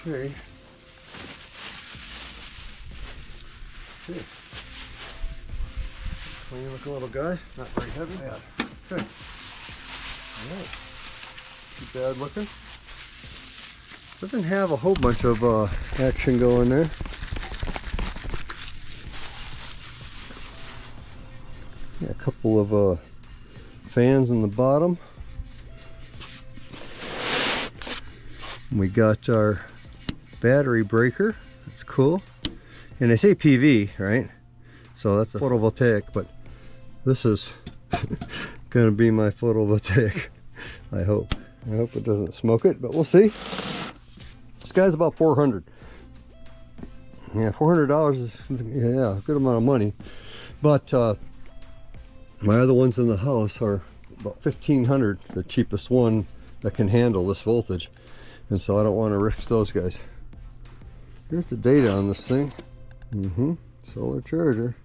Okay. Okay. Clean looking little guy, not very heavy. Yeah. Okay. Alright. Too bad looking. Doesn't have a whole bunch of action going there. Yeah, a couple of fans in the bottom. We got our battery breaker. That's cool. And they say PV, right? So that's a photovoltaic, but this is gonna be my photovoltaic. I hope it doesn't smoke it, but we'll see. This guy's about 400. Yeah, $400 is, yeah, a good amount of money. But my other ones in the house are about 1500, the cheapest one that can handle this voltage. And so I don't want to risk those guys. Here's the data on this thing. Solar charger.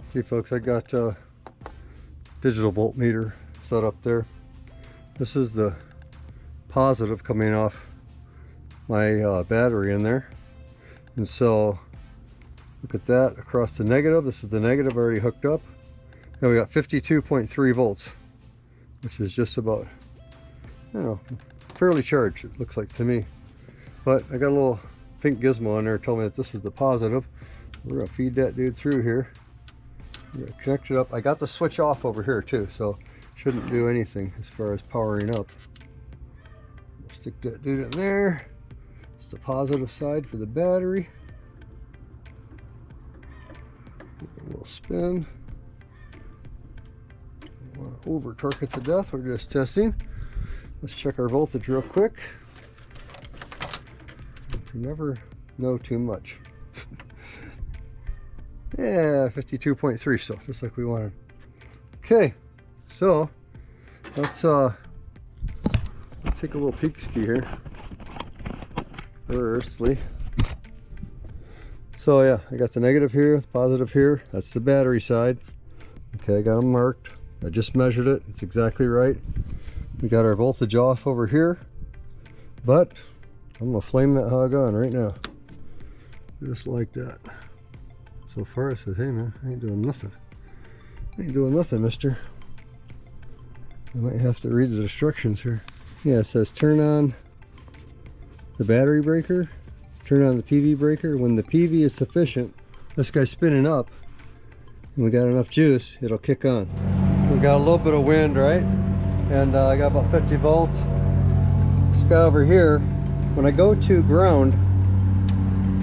Okay folks, I got digital voltmeter set up there. This is the positive coming off my battery in there. And so look at that across the negative. This is the negative already hooked up. And we got 52.3 volts, which is just about, I don't know, fairly charged, it looks like to me. But I got a little pink gizmo on there telling me that this is the positive. We're gonna feed that dude through here. We're gonna connect it up. I got the switch off over here too, so shouldn't do anything as far as powering up. We'll stick that dude in there. It's the positive side for the battery. Give it a little spin. Don't want to over torque it to death. We're just testing. Let's check our voltage real quick. You never know too much. Yeah, 52.3, so just like we wanted. Okay, so let's take a little peek ski here. Firstly. So yeah, I got the negative here, the positive here. That's the battery side. Okay, I got them marked. I just measured it. It's exactly right. We got our voltage off over here, but I'm gonna flame that hog on right now. Just like that. So far it says, hey man, I ain't doing nothing. Ain't doing nothing, mister. I might have to read the instructions here. Yeah, it says turn on the battery breaker, turn on the PV breaker. When the PV is sufficient, this guy's spinning up, and we got enough juice, it'll kick on. We got a little bit of wind, right? And I got about 50 volts. This guy over here, when I go to ground,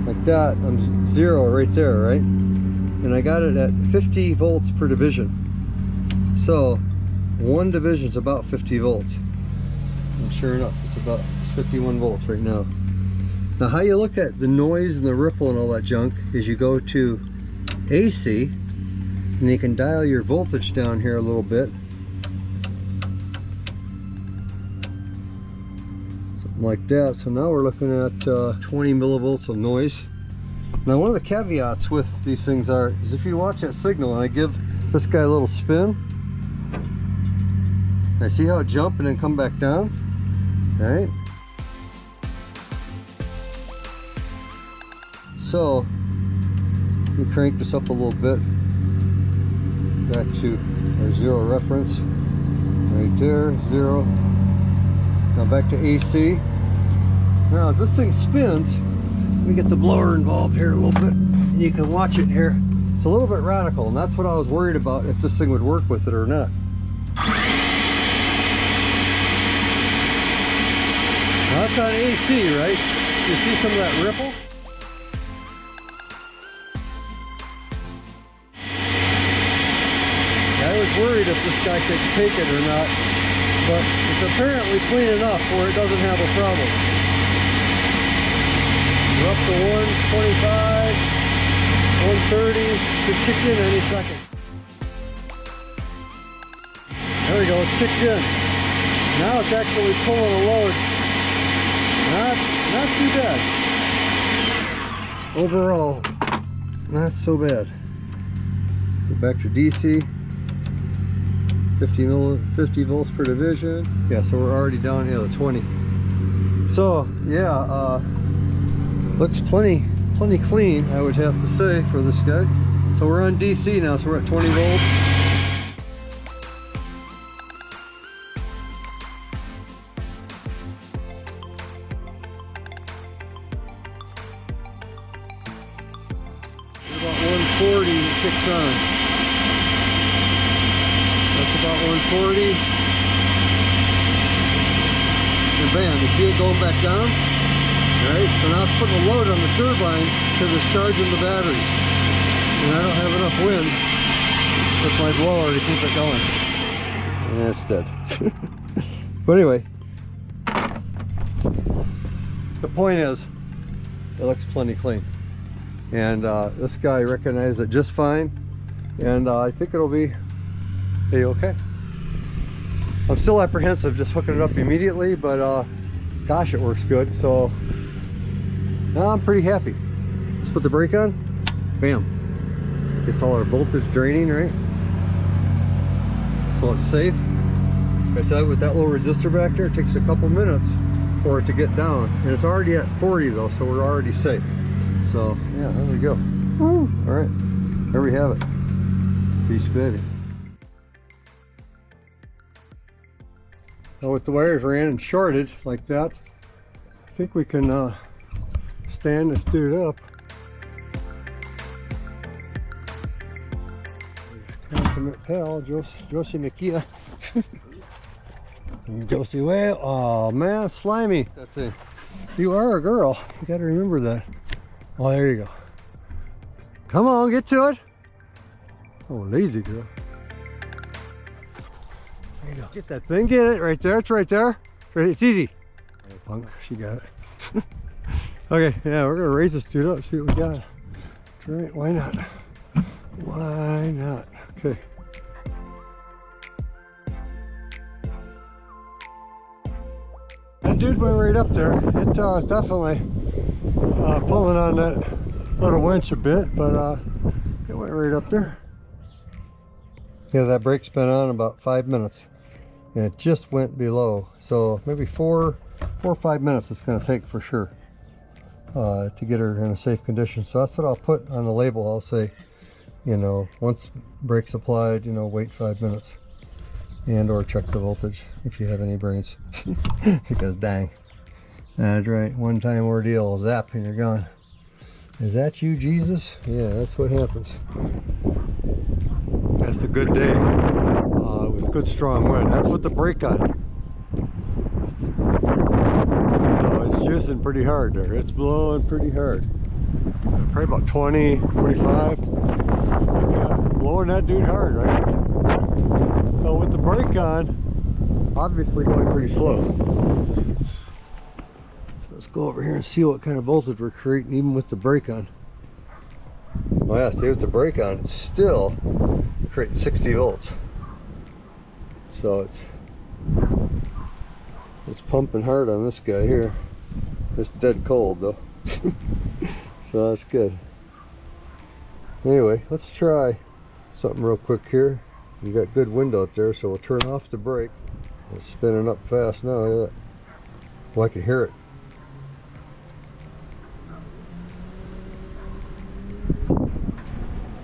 like that, I'm zero right there, right? And I got it at 50 volts per division. So one division is about 50 volts. And sure enough, it's about 51 volts right now. Now how you look at the noise and the ripple and all that junk is you go to AC, and you can dial your voltage down here a little bit. Like that. So now we're looking at 20 millivolts of noise. Now one of the caveats with these things is if you watch that signal and I give this guy a little spin, I see how it jump and then come back down, right? So we crank this up a little bit back to our zero reference right there, zero. Now back to AC. Now as this thing spins, let me get the blower involved here a little bit, and you can watch it here. It's a little bit radical, and that's what I was worried about, if this thing would work with it or not. Now that's on AC, right? You see some of that ripple? I was worried if this guy could take it or not, but it's apparently clean enough where it doesn't have a problem. We're up to 125, 130, should kick in any second. There we go, it's kicked in. Now it's actually pulling a load. Not too bad. Overall, not so bad. Go back to DC. 50 volts per division. Yeah, so we're already down here to 20. So yeah, looks plenty clean, I would have to say, for this guy. So we're on DC now, so we're at 20 volts. About 140 it kicks on. That's about 140. And bam, you see it going back down? Alright, so now it's putting a load on the turbine because it's charging the battery. And I don't have enough wind with my blower to keep it going. And it's dead. But anyway, the point is, it looks plenty clean. And this guy recognized it just fine. And I think it'll be a-okay. I'm still apprehensive just hooking it up immediately, but gosh, it works good. So now I'm pretty happy. Let's put the brake on. Bam. Gets all our voltage draining, right? So it's safe. Like I said, with that little resistor back there, it takes a couple minutes for it to get down. And it's already at 40 though, so we're already safe. So yeah, there we go. Woo. All right, there we have it. Peace, baby. Now with the wires ran and shorted like that, I think we can stand this dude up. Consummate pal, Josie McKee. Josie Whale. Oh man, slimy. That thing. You are a girl. You gotta remember that. Oh, there you go. Come on, get to it. Oh, lazy girl. There you go. Get that thing. Get it right there. It's right there. It's easy. Hey, punk. She got it. Okay, yeah, we're gonna raise this dude up. See what we got. Right? Why not? Why not? Okay. That dude went right up there. It was definitely pulling on that little winch a bit, but it went right up there. Yeah, that brake's been on about 5 minutes, and it just went below. So maybe 4 or 5 minutes it's going to take for sure to get her in a safe condition. So that's what I'll put on the label. I'll say, you know, once brakes applied, you know, wait 5 minutes, and or check the voltage if you have any brains. Because dang, that's right, one-time ordeal, zap, and you're gone. Is that you, Jesus? Yeah, that's what happens. That's the good day. It was good strong wind. That's with the brake on. So it's jizzing pretty hard there. It's blowing pretty hard. Probably about 20, 25. Yeah, blowing that dude hard, right? So with the brake on, obviously going pretty slow. So let's go over here and see what kind of voltage we're creating even with the brake on. Oh yeah, see, with the brake on, it's still creating 60 volts. So it's pumping hard on this guy here. It's dead cold though. So that's good. Anyway, let's try something real quick here. You got good wind out there, so we'll turn off the brake. It's spinning up fast now. Look at that. Well, I can hear it.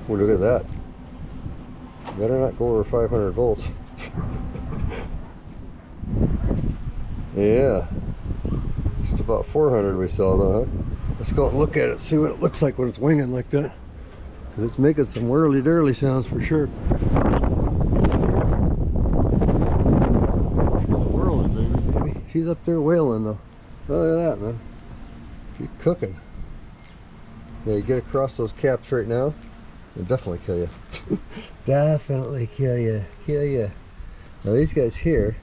Oh, look at that. Better not go over 500 volts. Yeah. Just about 400 we saw though, huh? Let's go and look at it, see what it looks like when it's winging like that. Because it's making some whirly-dirly sounds for sure. Whirling, baby. She's up there wailing though. Look at that, man. She's cooking. Yeah, you get across those caps right now, it'll definitely kill you. Definitely kill you. Kill you. Now these guys here,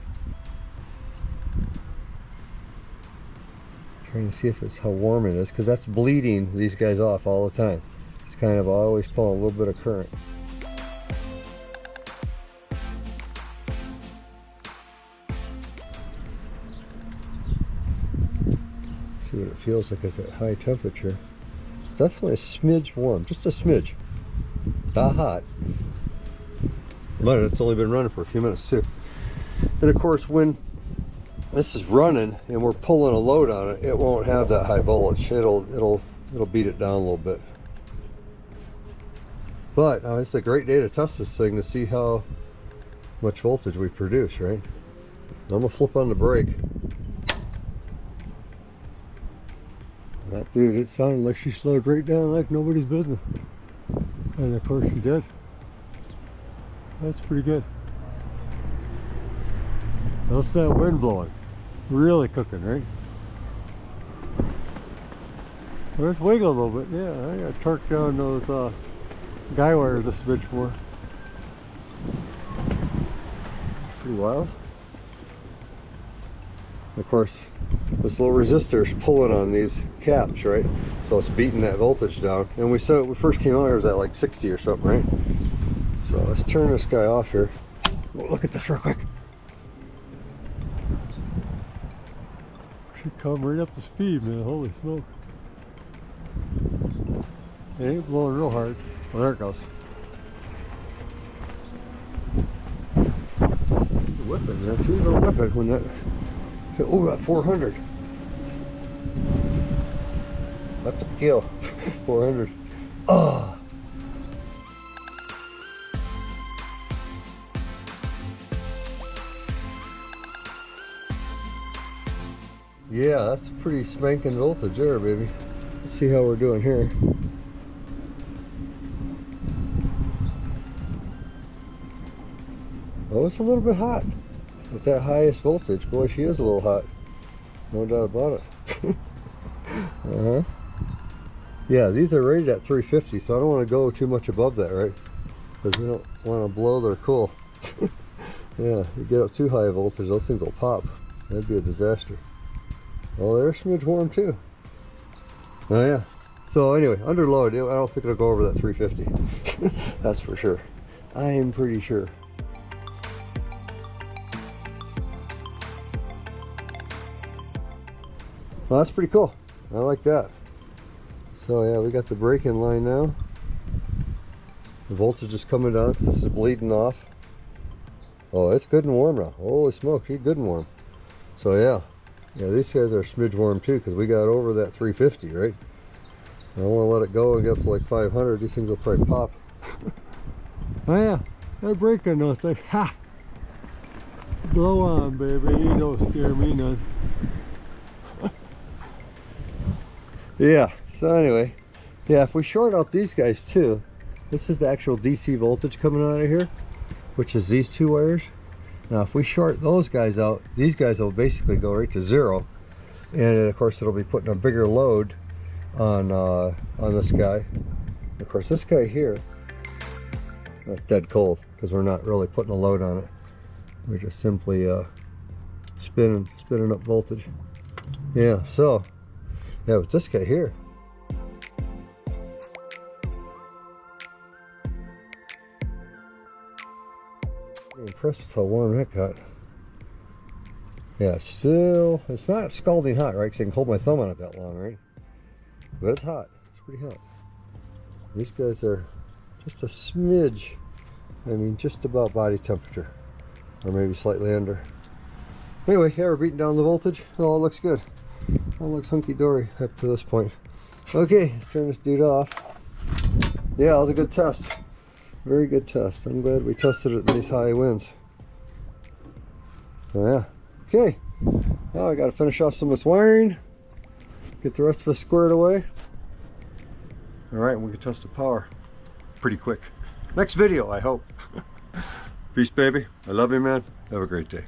trying to see if it's how warm it is, because that's bleeding these guys off all the time. It's kind of always pulling a little bit of current. See what it feels like at that high temperature. It's definitely a smidge warm, just a smidge. Not hot. But it's only been running for a few minutes too. And of course, when this is running and we're pulling a load on it, it won't have that high voltage. It'll beat it down a little bit. But it's a great day to test this thing to see how much voltage we produce, right? I'm gonna flip on the brake. That dude, it sounded like she slowed right down like nobody's business. And of course she did. That's pretty good. That's that wind blowing. Really cooking, right? Well, let's wiggle a little bit. Yeah, I got to torque down those guy wires just a bit more. Pretty wild. Of course, this little resistor is pulling on these caps, right? So it's beating that voltage down. And we saw we first came out here, it was at like 60 or something, right? So let's turn this guy off here. Oh, look at this real quick. Should come right up to speed, man. Holy smoke. It ain't blowing real hard. Well, there it goes. She's whipping there. She's gonna whip it when that. Oh, that 400. That's a kill. 400. Oh. Yeah, that's a pretty spanking voltage there, baby. Let's see how we're doing here. Oh, it's a little bit hot. With that highest voltage, boy, she is a little hot. No doubt about it. Yeah, these are rated at 350, so I don't want to go too much above that, right? Because we don't want to blow their cool. Yeah, you get up too high voltage, those things will pop. That'd be a disaster. Well, they're smidge warm too. Oh yeah. So anyway, under load, I don't think it'll go over that 350. That's for sure. I am pretty sure. Well, that's pretty cool. I like that. So yeah, we got the brake in line now. The voltage is coming down because this is bleeding off. Oh, it's good and warm now. Holy smoke, she's good and warm. So yeah. Yeah, these guys are smidge warm too because we got over that 350, right? I don't want to let it go and get up to like 500. These things will probably pop. Oh yeah, that brake on those things. Ha! Blow on, baby. You don't scare me none. Yeah, so anyway, yeah, if we short out these guys too, this is the actual DC voltage coming out of here, which is these two wires. Now if we short those guys out, these guys will basically go right to zero, and of course it'll be putting a bigger load on this guy. Of course this guy here, that's dead cold because we're not really putting a load on it. We're just simply spinning up voltage. Yeah, so yeah, with this guy here, I'm impressed with how warm that got. Yeah, still, it's not scalding hot, right? Because I can hold my thumb on it that long, right? But it's hot. It's pretty hot. These guys are just a smidge, I mean, just about body temperature, or maybe slightly under. Anyway, yeah, we're beating down the voltage. It all looks good. All looks hunky-dory up to this point. Okay, let's turn this dude off. Yeah, it was a good test. Very good test. I'm glad we tested it in these high winds. So yeah. Okay. Now I got to finish off some of this wiring. Get the rest of it squared away. Alright, we can test the power pretty quick. Next video, I hope. Peace, baby. I love you, man. Have a great day.